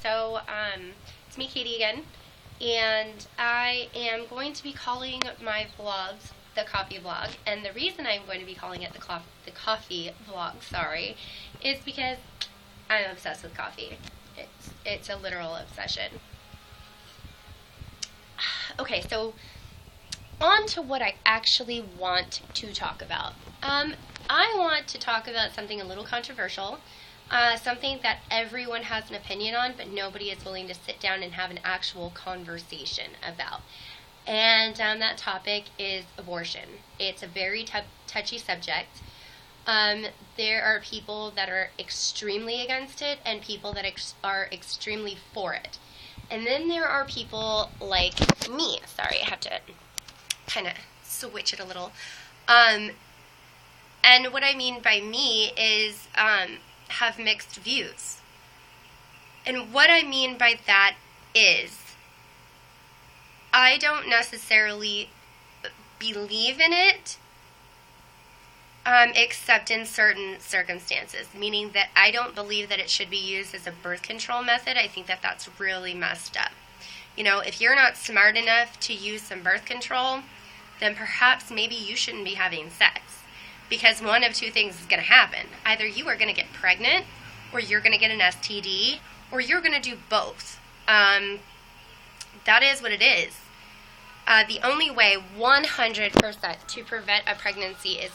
So, it's me, Katie, again, and I am going to be calling my vlogs the coffee vlog. And the reason I'm going to be calling it the coffee vlog, is because I'm obsessed with coffee. It's a literal obsession. Okay, so on to what I actually want to talk about. I want to talk about something a little controversial, something that everyone has an opinion on, but nobody is willing to sit down and have an actual conversation about. And that topic is abortion. It's a very touchy subject. There are people that are extremely against it and people that are extremely for it. And then there are people like me. Sorry, I have to kind of switch it a little. And what I mean by me is have mixed views. And what I mean by that is I don't necessarily believe in it, except in certain circumstances, meaning that I don't believe that it should be used as a birth control method. I think that that's really messed up. You know, if you're not smart enough to use some birth control, then perhaps maybe you shouldn't be having sex. Because one of two things is going to happen. Either you are going to get pregnant, or you're going to get an STD, or you're going to do both. That is what it is. The only way 100% to prevent a pregnancy is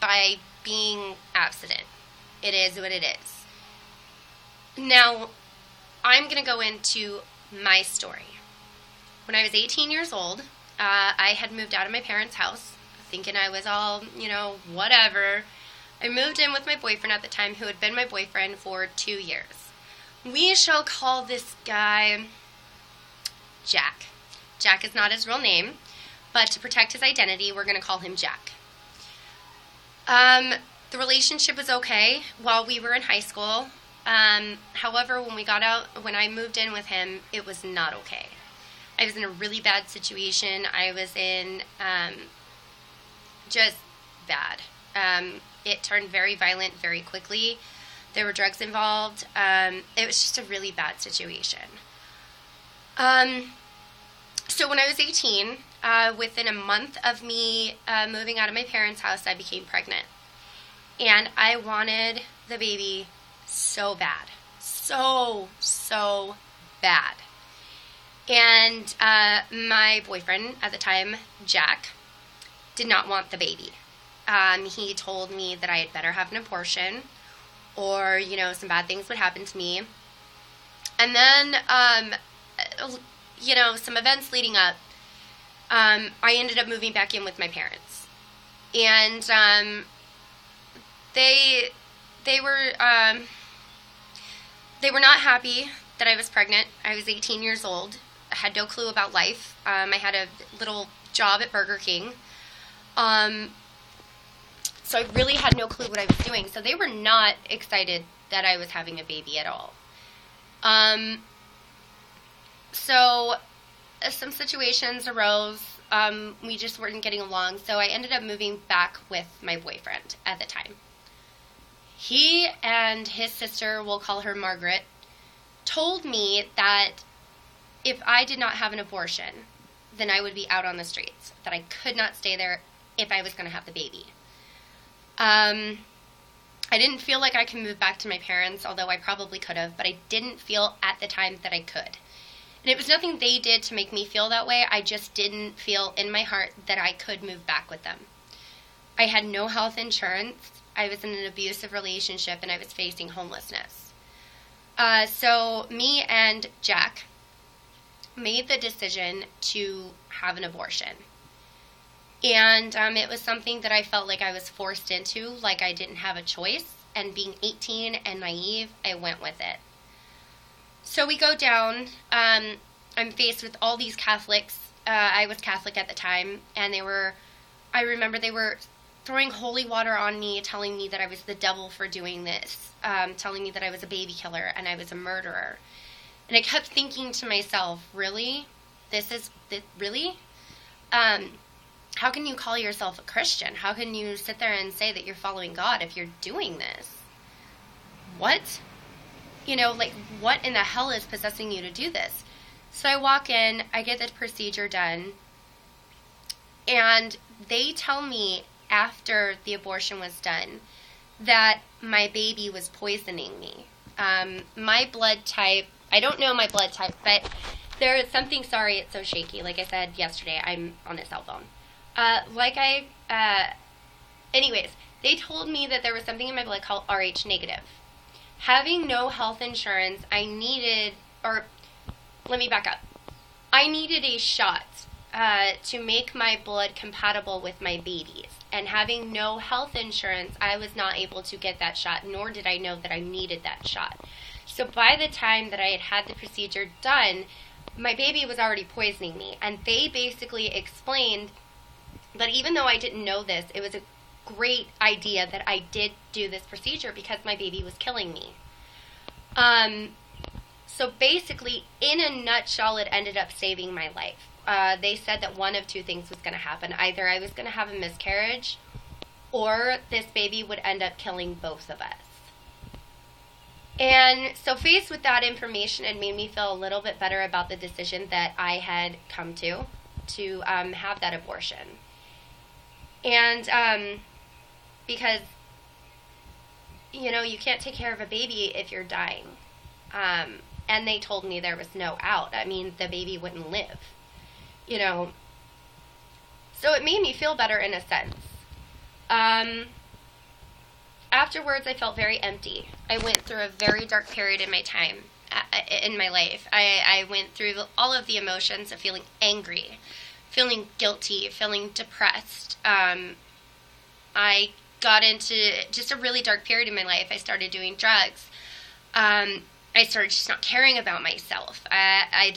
by being abstinent. It is what it is. Now, I'm going to go into my story. When I was 18 years old, I had moved out of my parents' house, thinking I was all, whatever. I moved in with my boyfriend at the time, who had been my boyfriend for 2 years. We shall call this guy Jack. Jack is not his real name, but to protect his identity, we're going to call him Jack. The relationship was okay while we were in high school. However, when I moved in with him, it was not okay. I was in a really bad situation. I was in just bad. It turned very violent very quickly. There were drugs involved. It was just a really bad situation. So when I was 18, within a month of me moving out of my parents' house, I became pregnant. And I wanted the baby so bad. So bad. And my boyfriend at the time, Jack, did not want the baby. He told me that I had better have an abortion, or, some bad things would happen to me. And then, some events leading up, I ended up moving back in with my parents. And they were not happy that I was pregnant. I was 18 years old. I had no clue about life. I had a little job at Burger King. So I really had no clue what I was doing. So they were not excited that I was having a baby at all. So some situations arose. We just weren't getting along. So I ended up moving back with my boyfriend at the time. He and his sister, we'll call her Margaret, told me that if I did not have an abortion, then I would be out on the streets, that I could not stay there if I was going to have the baby. I didn't feel like I could move back to my parents, although I probably could have, but I didn't feel at the time that I could. And it was nothing they did to make me feel that way. I just didn't feel in my heart that I could move back with them. I had no health insurance. I was in an abusive relationship, and I was facing homelessness. So me and Jack made the decision to have an abortion. And it was something that I felt like I was forced into, like I didn't have a choice. And being 18 and naive, I went with it. So we go down. I'm faced with all these Catholics. I was Catholic at the time. And I remember they were throwing holy water on me, telling me that I was the devil for doing this, telling me that I was a baby killer and I was a murderer. And I kept thinking to myself, really? Really? How can you call yourself a Christian? How can you sit there and say that you're following God if you're doing this? What? like, what in the hell is possessing you to do this? So I walk in, I get the procedure done, and they tell me after the abortion was done that my baby was poisoning me. My blood type, I don't know my blood type, but there is something, sorry, it's so shaky. Like I said yesterday, I'm on a cell phone. Anyways, they told me that there was something in my blood called Rh negative. Having no health insurance, let me back up. I needed a shot to make my blood compatible with my baby's. And having no health insurance, I was not able to get that shot, nor did I know that I needed that shot. So by the time that I had the procedure done, my baby was already poisoning me. And they basically explained that even though I didn't know this, it was a great idea that I did do this procedure because my baby was killing me. So basically, in a nutshell, it ended up saving my life. They said that one of two things was going to happen. Either I was going to have a miscarriage, or this baby would end up killing both of us. And so faced with that information, it made me feel a little bit better about the decision that I had come to have that abortion. And because, you can't take care of a baby if you're dying. And they told me there was no out. I mean, the baby wouldn't live. So it made me feel better in a sense. Afterwards, I felt very empty. I went through a very dark period in my life. I went through all of the emotions of feeling angry, feeling guilty, feeling depressed. I got into just a really dark period in my life. I started doing drugs. I started just not caring about myself. I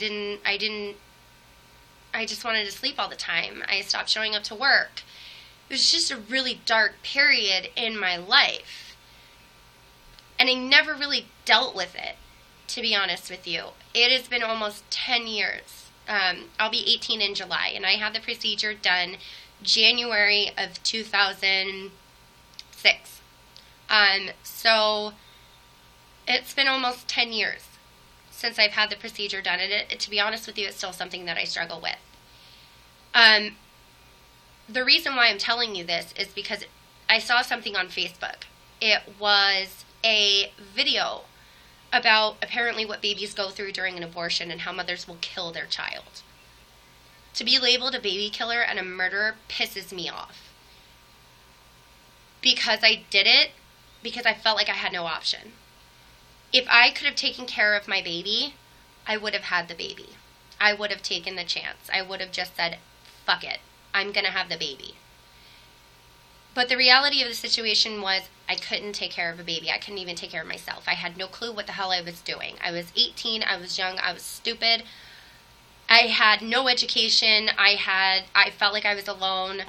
just wanted to sleep all the time. I stopped showing up to work. It was just a really dark period in my life. And I never really dealt with it, to be honest with you. It has been almost 10 years. I'll be 18 in July, and I had the procedure done January of 2006. So it's been almost 10 years since I've had the procedure done, and to be honest with you, it's still something that I struggle with. The reason why I'm telling you this is because I saw something on Facebook. It was a video about apparently what babies go through during an abortion and how mothers will kill their child. To be labeled a baby killer and a murderer pisses me off. Because I did it because I felt like I had no option. If I could have taken care of my baby, I would have had the baby. I would have taken the chance. I would have just said, fuck it, I'm going to have the baby. But the reality of the situation was I couldn't take care of a baby. I couldn't even take care of myself. I had no clue what the hell I was doing. I was 18, I was young, I was stupid. I had no education. I felt like I was alone.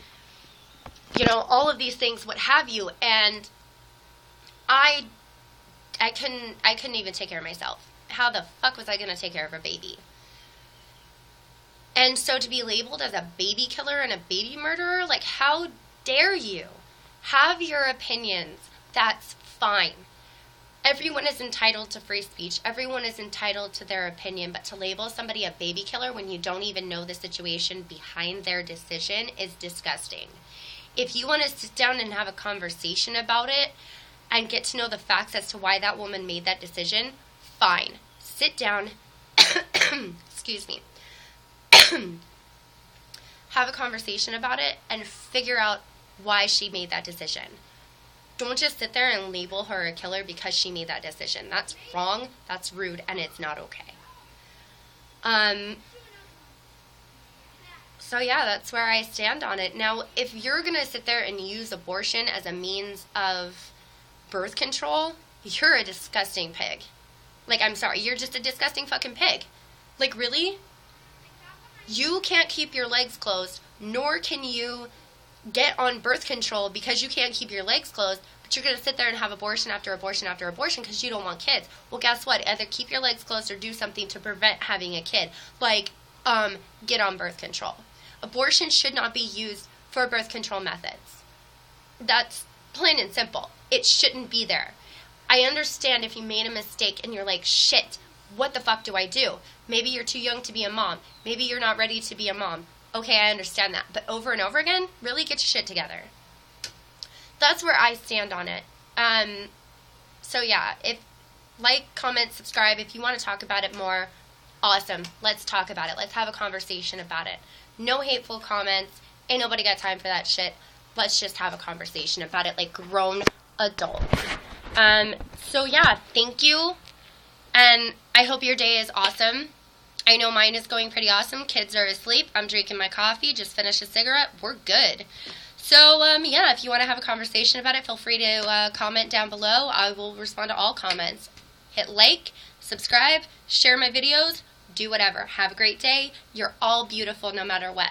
All of these things, what have you. And I couldn't even take care of myself. How the fuck was I going to take care of a baby? And so to be labeled as a baby killer and a baby murderer, like, how dare you? Have your opinions. That's fine. Everyone is entitled to free speech. Everyone is entitled to their opinion. But to label somebody a baby killer when you don't even know the situation behind their decision is disgusting. If you want to sit down and have a conversation about it and get to know the facts as to why that woman made that decision, fine. Sit down. Excuse me. Have a conversation about it and figure out why she made that decision. Don't just sit there and label her a killer because she made that decision. That's wrong, that's rude, and it's not okay. So yeah, that's where I stand on it. Now, if you're going to sit there and use abortion as a means of birth control, you're a disgusting pig. Like, I'm sorry, you're just a disgusting fucking pig. Like, really? You can't keep your legs closed, nor can you get on birth control because you can't keep your legs closed, but you're going to sit there and have abortion after abortion after abortion because you don't want kids. Well, guess what? Either keep your legs closed or do something to prevent having a kid. Like, get on birth control. Abortion should not be used for birth control methods. That's plain and simple. It shouldn't be there. I understand if you made a mistake and you're like, shit, what the fuck do I do? Maybe you're too young to be a mom. Maybe you're not ready to be a mom. Okay, I understand that. But over and over again, really get your shit together. That's where I stand on it. So yeah, like, comment, subscribe. If you want to talk about it more, awesome. Let's talk about it. Let's have a conversation about it. No hateful comments. Ain't nobody got time for that shit. Let's just have a conversation about it like grown adults. So yeah, thank you. And I hope your day is awesome. I know mine is going pretty awesome. Kids are asleep. I'm drinking my coffee. Just finished a cigarette. We're good. So, yeah, if you want to have a conversation about it, feel free to comment down below. I will respond to all comments. Hit like, subscribe, share my videos, do whatever. Have a great day. You're all beautiful no matter what.